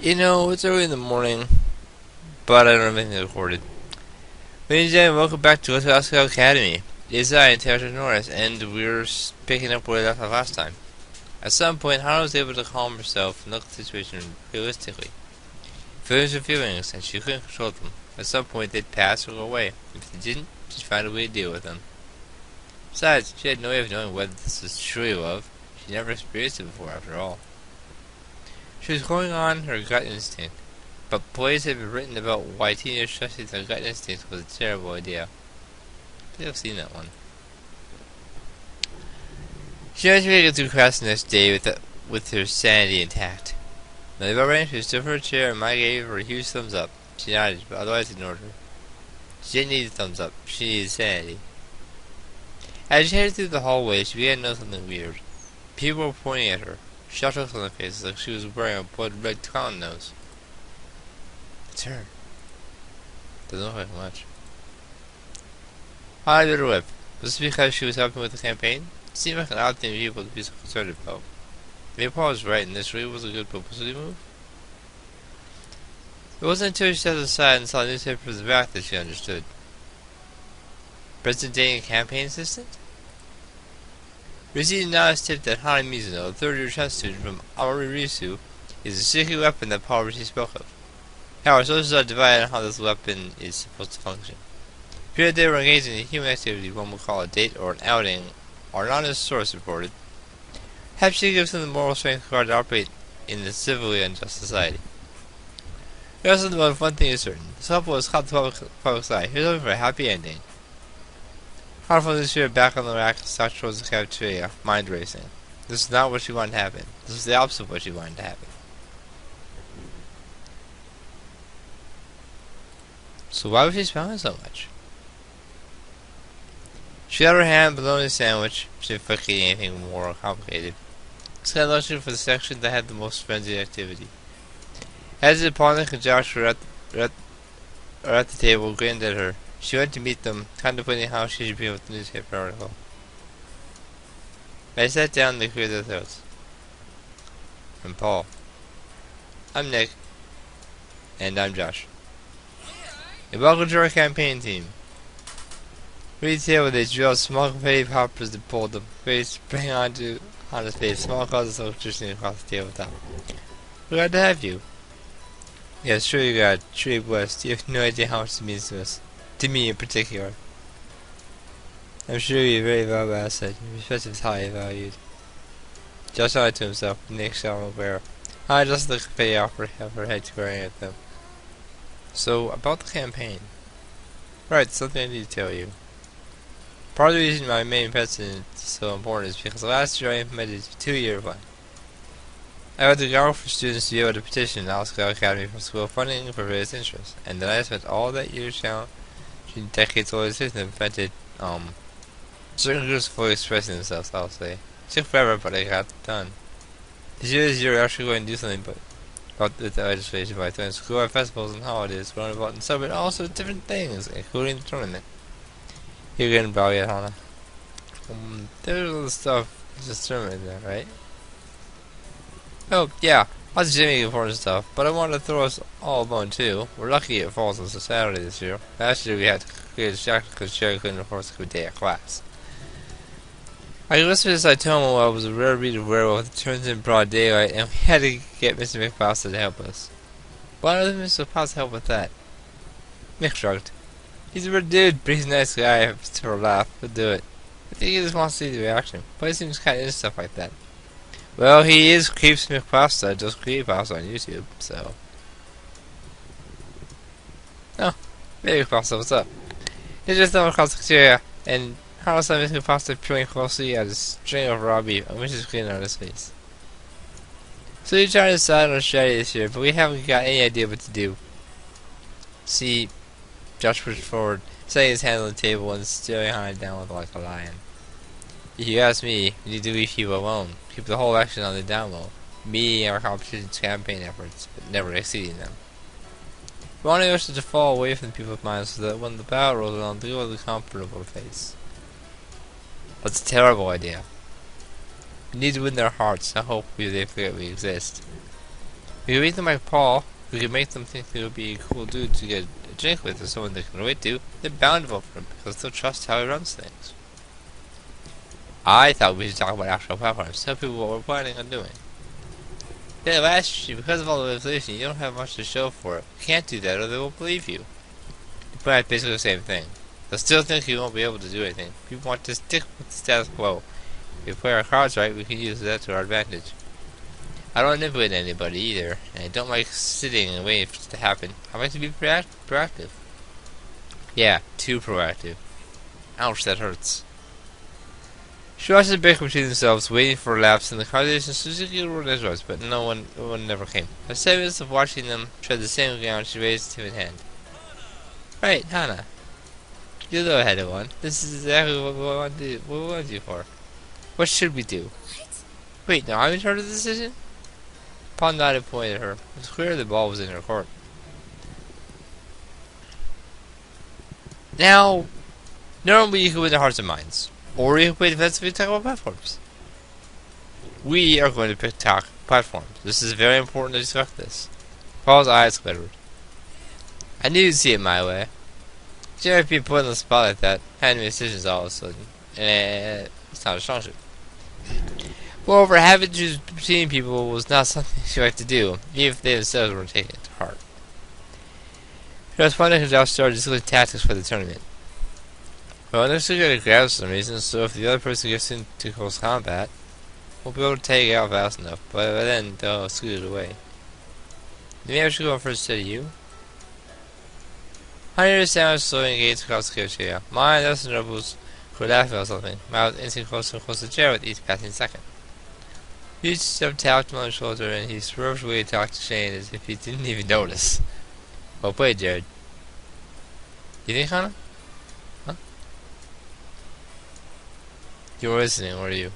You know, it's early in the morning, but I don't have anything recorded. Ladies and gentlemen, welcome back to Asagao Academy. It is I, Taylor Norris, and we're picking up where we left off last time. At some point, Hana was able to calm herself and look at the situation realistically. Feelings are feelings, and she couldn't control them. At some point, they'd pass or go away. If they didn't, she'd find a way to deal with them. Besides, she had no way of knowing whether this was truly love. She'd never experienced it before, after all. She was going on her gut instinct. But plays have been written about why teenagers trusting their gut instincts was a terrible idea. I think I've seen that one. She managed to make it through class the next day with her sanity intact. When they got ready, she stood for her chair and Mike gave her a huge thumbs up. She nodded, but otherwise ignored her. She didn't need a thumbs up. She needed sanity. As she headed through the hallway, she began to notice something weird. People were pointing at her, shot hooks on their faces like she was wearing a blood-red clown nose. It's her. Doesn't look like much. I bit her lip. Was this because she was helping with the campaign? It seemed like an odd thing for people to be so concerned about. Maybe Paul was right and this really was a good publicity move. It wasn't until she stepped aside and saw the newspaper in the back that she understood. President dating a campaign assistant? Received an honest tip that Hana Mizuno, a third-year chess student from Amari-Risu, is a secret weapon that Paul Rishi spoke of. However, sources are divided on how this weapon is supposed to function. If you they were engaged in a human activity one would call a date or an outing, or not as source reported, perhaps she gives them the moral strength required to operate in this civilly unjust society. We also know one thing is certain. This couple was caught the public's eye. Here's hoping for a happy ending. Hana flung this chair back on the rack and stalked towards the cafeteria, mind racing. This is not what she wanted to happen. This was the opposite of what she wanted to happen. So why was she smiling so much? She had her hand below the sandwich. She didn't feel like eating anything more complicated. Instead, looking for the section that had the most frenzied activity. As the opponent conjecture at the table grinned at her, she went to meet them, contemplating how she should be with the newspaper article. They sat down and they cleared their throats. I'm Paul. I'm Nick. And I'm Josh. And welcome to our campaign team. Read the table, they drew out small confetti poppers that pulled them. Grace sprang onto Hana's face, small clouds of drifting across the tabletop. We're glad to have you. Yes, truly glad, truly blessed. You have no idea how much it means to us. To me in particular. I'm sure you're a very valuable asset. Your perspective is highly valued. Josh nodded to himself, Nick shall aware. Hana just the confetti off her head squaring at them. So, about the campaign. Right, something I need to tell you. Part of the reason my main precedent is so important is because last year I implemented a 2-year plan. I had the goal for students to be able to petition the Asagao Academy for school funding for various interests, and then I spent all that year challenging decades-old system that prevented, certain groups fully expressing themselves, I'll say. It took forever, but I got it done. This year is you're actually going to do something about the legislation by throwing school festivals and holidays, going about and celebrate all sorts of different things, including the tournament. You're getting value at Hana. There's all the stuff just tournament there, right? Oh, yeah, lots of Jimmy important stuff, but I wanted to throw us all a bone too. We're lucky it falls on a Saturday this year. Last year we had to clear the distraction because Sherry couldn't afford to go a day of class. I listened to this Itomo while it was a rare breed of werewolf that turns in broad daylight, and we had to get Mr. McFausta to help us. Why doesn't Mr. McFausta help with that? Mick shrugged. He's a weird dude, but he's a nice guy. For a laugh, he'll do it. I think he just wants to see the reaction. But he seems kind of into stuff like that. Well, he is Creeps McPasta, just Creepypasta on YouTube, so. Oh, maybe McPasta, what's up? He just stumbled across the cafeteria, and Hana saw Mr. McPasta peering closely at a string of raw beef, and wishes clean on his face. So you're trying to decide on a strategy this year, but we haven't got any idea what to do. See, Josh pushed forward, setting his hand on the table and staring Hana down like a lion. If you ask me, we need to leave you alone. Keep the whole action on the down low. Me and our competition's campaign efforts, but never exceeding them. We want us to fall away from people's minds so that when the battle rolls around, they will have a comfortable face. That's a terrible idea. We need to win their hearts, and hopefully they forget we exist. We could make them like Paul. We could make them think they would be a cool dude to get a drink with or someone they can relate to. They're bound to vote for him because they'll trust how he runs things. I thought we should talk about actual platforms. Tell people what we're planning on doing. Yeah, last year, because of all the inflation, you don't have much to show for it. You can't do that or they won't believe you. But it's basically the same thing. They'll still think you won't be able to do anything. People want to stick with the status quo. If we play our cards right, we can use that to our advantage. I don't manipulate anybody either, and I don't like sitting and waiting for it to happen. I like to be proactive. Yeah, too proactive. Ouch, that hurts. She watched the bicker between themselves, waiting for a lapse in the conversation. Suzuki rolled his eyes, but no one never came. After 7 minutes of watching them tread the same ground, she raised a timid hand. Right, Hana. You're the headed one. This is exactly what we want you for. What should we do? Wait, now I'm in charge of the decision? Paul nodded and pointed at her. It was clear the ball was in her court. Now, normally you can win their hearts and minds. Or you can play defensively tactical platforms. We are going to pick platforms. This is very important to discuss this. Paul's eyes glittered. I knew you'd see it my way. You might be put on the spot like that, handing me decisions all of a sudden. It's not a strong suit. Moreover, having to choose between people was not something she liked to do, even if they themselves weren't taking it to heart. She was finding herself started discussing tactics for the tournament. Well, they're still going to grab for some reason, so if the other person gets into close combat, we'll be able to take it out fast enough, but by then they'll scoot it away. Maybe I should go first instead of you? Honey the sandwich slowly engaged across the chair. Mine, those and rebels were laughing about something. Mine was inching closer and closer to the chair with each passing second. He tapped him on the shoulder and he swerved away to talk to Shane as if he didn't even notice. Well played, Jared. You think, Hannah? Huh? You were listening, were you?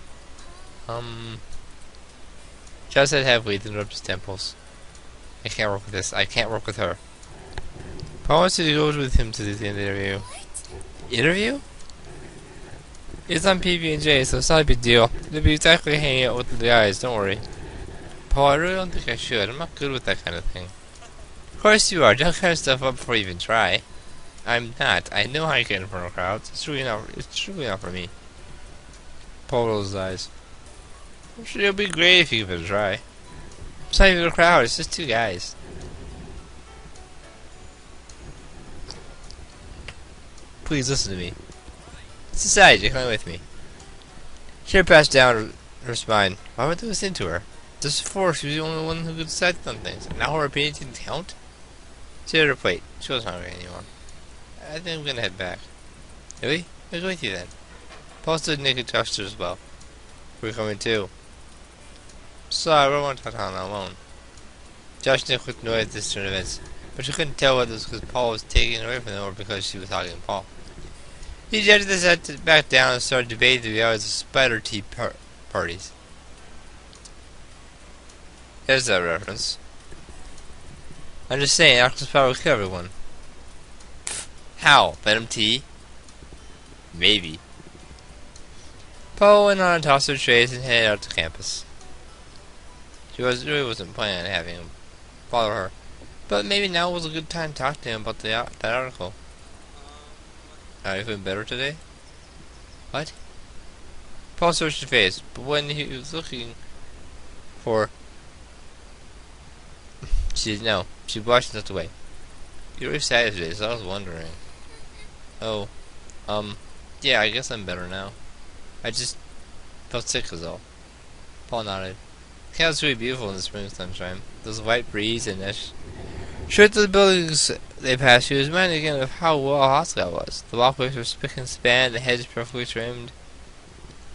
Chad said heavily, then rubbed his temples. I can't work with this. I can't work with her. Paul wants you to go with him to the interview. Interview? It's on PB&J, so it's not a big deal. It'll be exactly hanging out with the guys, don't worry. Paul, I really don't think I should. I'm not good with that kind of thing. Of course you are. Don't kind of stuff up before you even try. I'm not. I know how you get in front of crowds. It's truly not for me. Paul rolls his eyes. I'm sure it'll be great if you give it a try. It's not even a crowd, it's just two guys. Please listen to me. It's decided, you're coming with me. She passed down her spine. Why would they listen to her? Just before, she was the only one who could decide on things. Now her opinion didn't count? She had her plate. She wasn't hungry anymore. I think I'm gonna head back. Really? I'll go with you then. Paul stood naked to her as well. We're coming too. Sorry, I don't want to talk to Hannah alone. Josh did a quick noise at this turn of events, but she couldn't tell whether it was because Paul was taking it away from them or because she was talking to Paul. He jetted his head back down and started debating the realities of spider tea parties. There's that reference. I'm just saying, Axel's power will kill everyone. How? Venom tea? Maybe. Paul went on and tossed her trays and headed out to campus. She really wasn't planning on having him follow her, but maybe now was a good time to talk to him about that article. Are you feeling better today? What? Paul searched her face, but when he was looking for... She didn't know. She blushed and looked away. You're really sad today, so I was wondering. Oh, yeah, I guess I'm better now. I just felt sick as all. Paul nodded. The campus was really beautiful in the spring sunshine. There was a white breeze and as straight to the buildings they passed, she was reminded again of how well Asagao was. The walkways were spick and span, the hedges perfectly trimmed.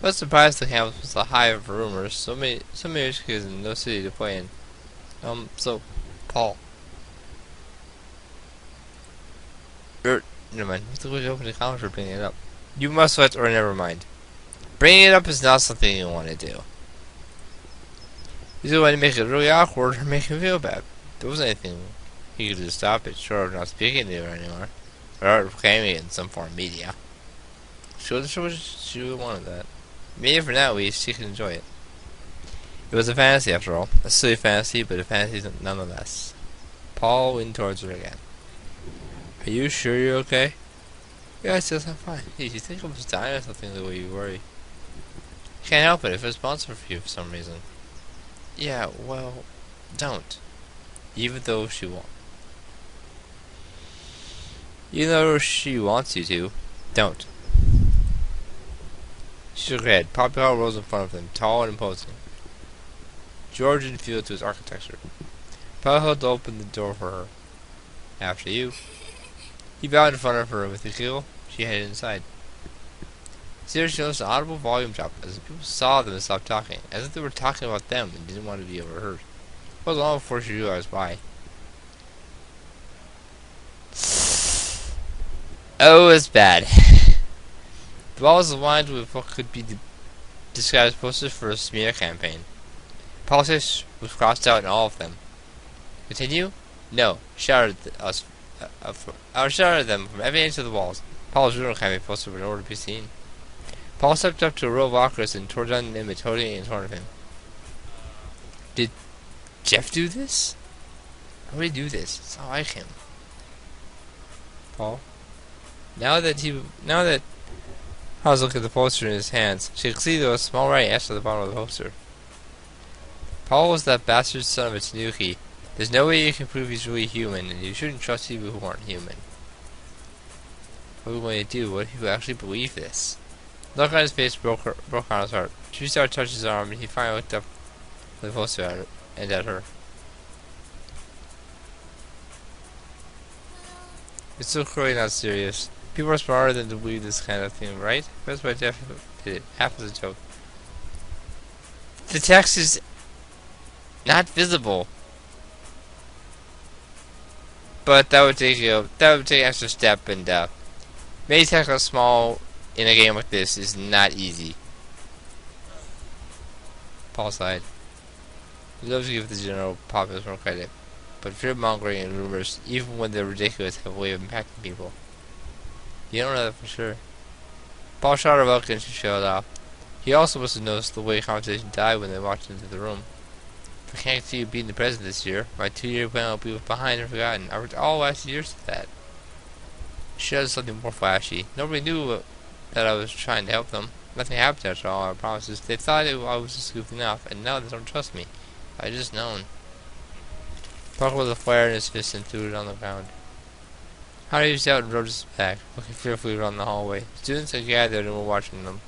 I was surprised the campus was a hive of rumors. So many rich kids and no city to play in. So, Paul. Never mind. What's the way to open the comments for bringing it up? You must let, or never mind. Bringing it up is not something you want to do. You want to make it really awkward or make him feel bad. There wasn't anything he could do to stop it, short of not speaking to her anymore. Or proclaiming it in some form of media. She wanted that. Maybe for now at least, she could enjoy it. It was a fantasy after all. A silly fantasy, but a fantasy nonetheless. Paul leaned towards her again. Are you sure you're okay? Yes, I'm fine. Hey, you think I was dying or something the way you worry? Can't help it if it's responsible for you for some reason. Yeah, well, don't. Even though she won't. Even though she wants you to, don't. She shook her head. Poppycock rose in front of them, tall and imposing. Georgian feel to his architecture. Paul held open the door for her. After you. He bowed in front of her with a giggle. She headed inside. Sarah noticed an audible volume drop as the people saw them and stopped talking, as if they were talking about them and didn't want to be overheard. It was long before she realized why. Oh, it's bad. The wall was lined with what could be described as posters for a smear campaign. Politics was crossed out in all of them. Continue? No. Shouted us. I shouted them from every inch of the walls. Paul's funeral campaign poster in order to be seen. Paul stepped up to a row of lockers and tore down an image holding it in front of him. Did Jeff do this? How would he do this? It's not like him. Paul? Now that I was looking at the poster in his hands, she could see there was a small writing etched at the bottom of the poster. Paul was that bastard son of a tanuki. There's no way you can prove he's really human, and you shouldn't trust people who aren't human. What are we going to do? What if people actually believe this? The look on his face broke on his heart. She started to touch his arm, and he finally looked up the poster at her, and at her. It's so clearly not serious. People are smarter than to believe this kind of thing, right? That's why Jeff did it. Half as a joke. The text is not visible. But that would take an extra step, and making text look small in a game like this is not easy. Paul sighed. He loves to give the general populace more credit, but fear-mongering and rumors, even when they're ridiculous, have a way of impacting people. You don't know that for sure. Paul shot her look and she showed off. He also must have noticed the way conversation died when they walked into the room. I can't see you beating the president this year. My 2-year plan will be behind and forgotten. I worked all last years to that. She does something more flashy. Nobody knew that I was trying to help them. Nothing happened after all our promises. They thought I was just goofing off, and now they don't trust me. If I just known. Parker with a flare in his fist and threw it on the ground. Harry reached out and rode his back, looking fearfully around the hallway. Students had gathered and were watching them.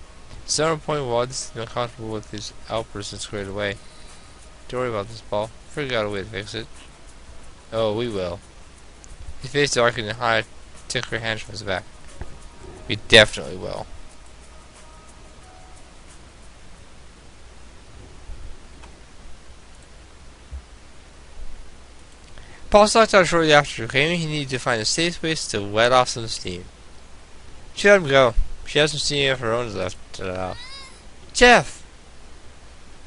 Some point was uncomfortable with his outbursts and squared away. Don't worry about this, Paul. Figure out a way to fix it. Oh, we will. His face darkened and Harry took her hand from his back. We definitely will. Paul stopped out shortly after, claiming he needed to find a safe place to let off some steam. She let him go. She had some steam of her own left. Jeff!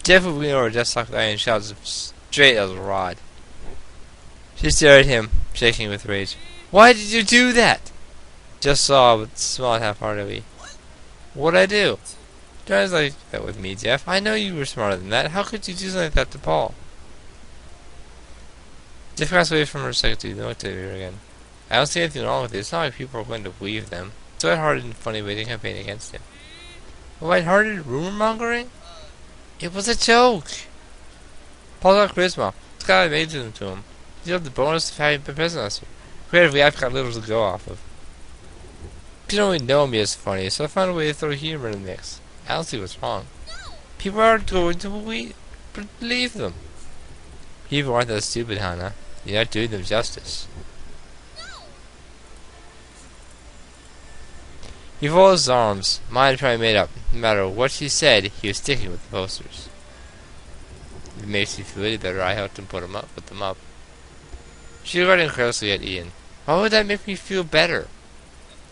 Jeff would lean over Jeff's socket and shout straight as a rod. She stared at him, shaking with rage. Why did you do that? Jeff saw, but smiled half-heartedly. What'd I do? Don't like that with me, Jeff. I know you were smarter than that. How could you do something like that to Paul? Jeff got away from her a second to looked at her again. I don't see anything wrong with it. It's not like people are going to believe them. It's a lighthearted and funny way to campaign against him. Lighthearted rumor-mongering? It was a joke! Paul's got charisma. It's got amazing to him. He's got the bonus of having been president last year. Creatively, I've got little to go off of. People don't really know me as funny, so I found a way to throw humor in the mix. I don't see what's wrong. People aren't going to believe them. People aren't that stupid, Hannah. You're not doing them justice. He folded his arms. Mind probably made up. No matter what she said, he was sticking with the posters. If it makes you feel any better, I helped him put them up. She looked incredulously at Ian. Why would that make me feel better?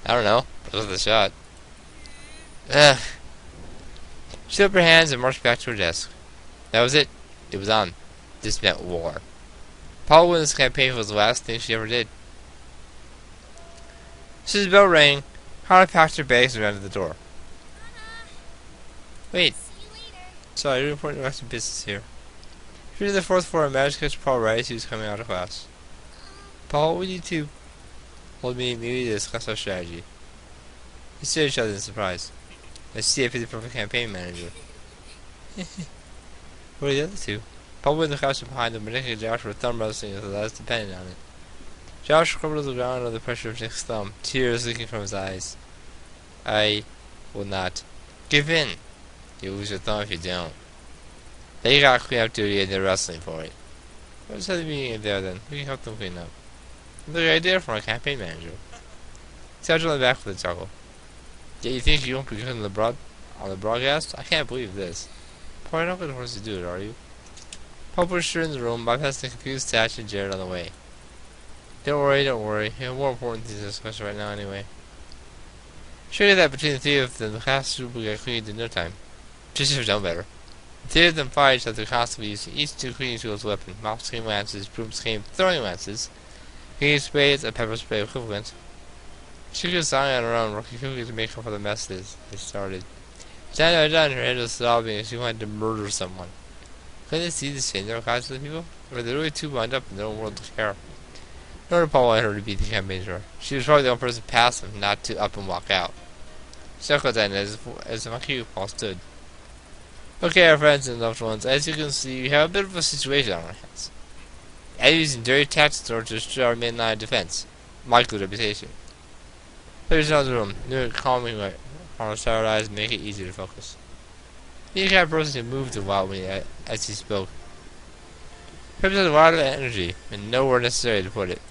I don't know. It was the shot. Ugh. She threw up her hands and marched back to her desk. That was it. It was on. This meant war. Paul won this campaign was the last thing she ever did. So the bell rang. Hannah packed her bags and ran to the door. Wait. Sorry, you're important to business here. Through the fourth floor, I managed to catch Paul right as he was coming out of class. Paul, we need to hold me maybe to discuss our strategy. We stared at each other in surprise. I see if he's the perfect campaign manager. What are the other two? Paul went in the classroom behind them, but Nick and Josh were thumb wrestling as the last depended on it. Josh crumbled to the ground under the pressure of Nick's thumb, tears leaking from his eyes. I will not give in. You'll lose your thumb if you don't. They got cleanup duty and they're wrestling for it. What's the meeting in there then? We can help them clean up. Good idea for our campaign manager. Sergeant on the back with a chuckle. Yeah, you think you won't be good on the broadcast? I can't believe this. Paul, you're not going to force you to do it, are you? Paul pushed her in the room, bypassing the confused Thatch and Jared on the way. Don't worry. You have more important things to discuss right now anyway. Sure you that between the three of them, the classroom will get cleaned in no time. She should have done better. The three of them fight each other constantly, using each new cleaning tool as a weapon. Mops came lances, brooms came throwing lances, cleaning sprays, and pepper spray equivalent. She could sign on her own, working quickly to make up for the messes they started. Done, her head was sobbing as she wanted to murder someone. Couldn't they see the same in class of the people? Or were they really too wound up in their own world to care? Nor did Paul want her to be the campaign manager. She was probably the only person past him not to up and walk out. Chuckled then as the monkey Paul stood. Okay, our friends and loved ones, as you can see, we have a bit of a situation on our hands. I'm using dirty tactics in order to destroy our main line of defense. My good reputation. There's another room, near it calming light on our tired eyes and make it easier to focus. The cat person moved a while as he spoke. Perhaps had a lot of energy, and nowhere necessary to put it.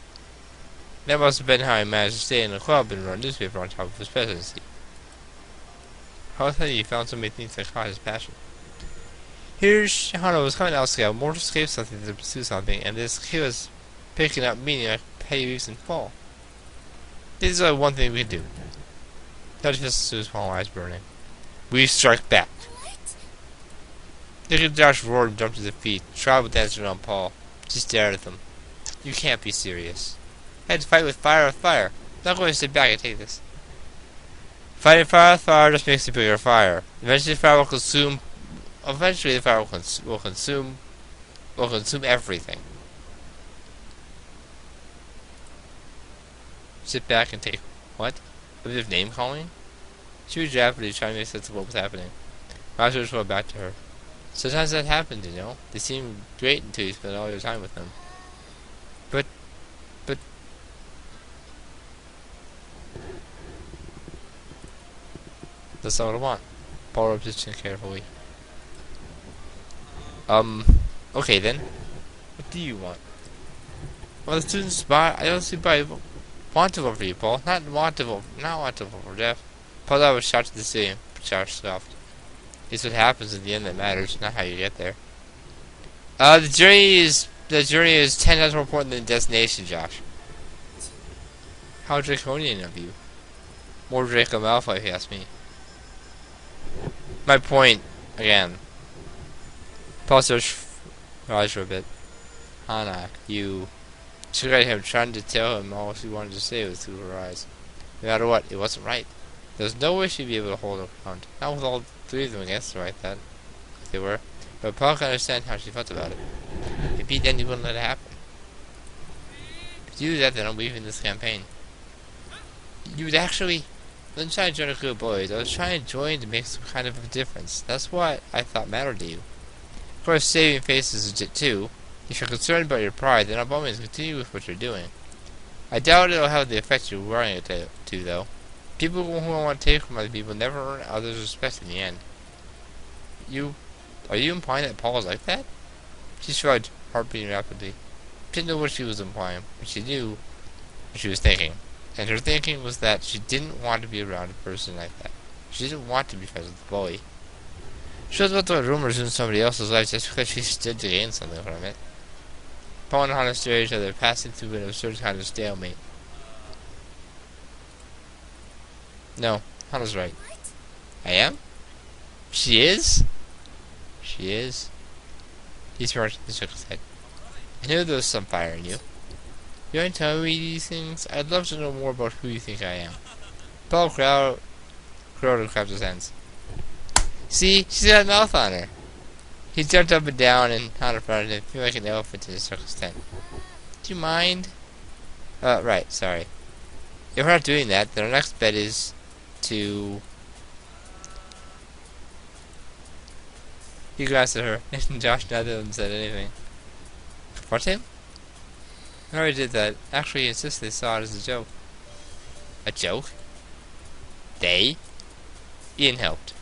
That must have been how he managed to stay in the club and run a newspaper on top of his presidency. How was that he found so many things that caught his passion? Here, Shihano was coming to Asagao more to escape something than to pursue something, and this he was picking up meaning like petty weeks and fall. This is only one thing we can do. Touch his small eyes burning. We strike back. Nick and Josh roared and jumped to their feet, tried with dancing around Paul. She stared at them. You can't be serious. I had to fight with fire. I'm not going to sit back and take this. Fighting fire with fire just makes a bigger fire. Eventually the fire will consume will consume everything. Sit back and take what? A bit of name calling? She was rapidly trying to make sense of what was happening. Roger went back to her. Sometimes that happens, you know. They seem great until you spend all your time with them. But that's not what I want. Paul rubbed his chin carefully. Okay then. What do you want? Well, the students spot. I don't see why want to vote for you, Paul. Not want to vote for Jeff. Paul I was shot to the stadium, but Josh scoffed. It's what happens in the end that matters, not how you get there. The journey is 10 times more important than the destination, Josh. How draconian of you. More Draco Malfoy, if you ask me. My point, again. Paul searched her eyes for a bit. Hana, you... She looked at him, trying to tell him all she wanted to say was through her eyes. No matter what, it wasn't right. There was no way she'd be able to hold her ground. Not with all three of them against her like that. If they were. But Paul could understand how she felt about it. Maybe then he wouldn't let it happen. If you do that, then I'm leaving this campaign. You would actually... I wasn't trying to join a group of boys. I was trying to join to make some kind of a difference. That's what I thought mattered to you. Of course, saving faces is legit too. If you're concerned about your pride, then by all means continue with what you're doing. I doubt it'll have the effect you're worrying it to, though. People who want to take from other people never earn others' respect in the end. Are you implying that Paul is like that? She shrugged, heart beating rapidly. She didn't know what she was implying, but she knew what she was thinking. And her thinking was that she didn't want to be around a person like that. She didn't want to be friends with the bully. She was about to rumors in somebody else's life just because she stood to gain something from it. Paul and Hana stared at each other, passing through an absurd kind of stalemate. No, Hana's right. I am? She is? She is. He smirked and shook his head. I knew there was some fire in you. You want to tell me these things? I'd love to know more about who you think I am. Paul crowed and clapped his hands. See? She's got a mouth on her. He jumped up and down and on in front of him, like an elephant in a circus tent. Do you mind? Right, sorry. If we're not doing that, then our next bet is to... He glanced at her, and Josh neither of them said anything. Confront him? I already did that. Actually, he insisted they saw it as a joke. A joke? They? Ian helped.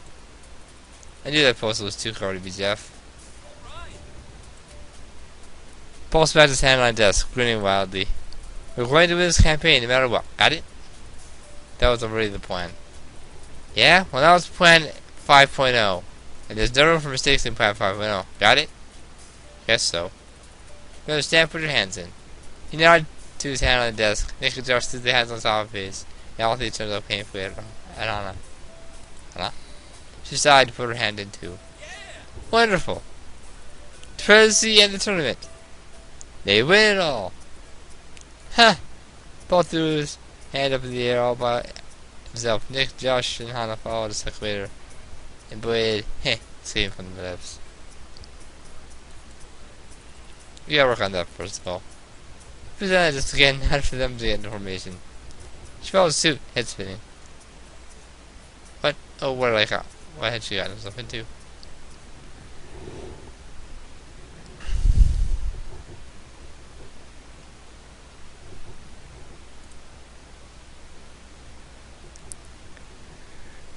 I knew that Postal was too clever to be Jeff. Paul smacked his hand on the desk, grinning wildly. We're going to win this campaign no matter what. Got it? That was already the plan. Yeah? Well, that was plan 5.0. And there's no room for mistakes in plan 5.0. Got it? Guess so. You understand? Put your hands in. He nodded to his hand on the desk. Nick and Josh stood their hands on top of his. And all three turned up painfully at Anna. Anna? She sighed and put her hand in too. Wonderful! The presidency and the tournament. They win it all. Huh! Paul threw his hand up in the air all by himself. Nick, Josh, and Hannah followed a second later. And Boyd, came from the lips. We gotta work on that first of all. Presented us again, not for them to get information. She followed suit, head spinning. What? Oh, what did I got? What had she gotten herself into?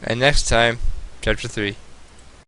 And next time, Chapter 3.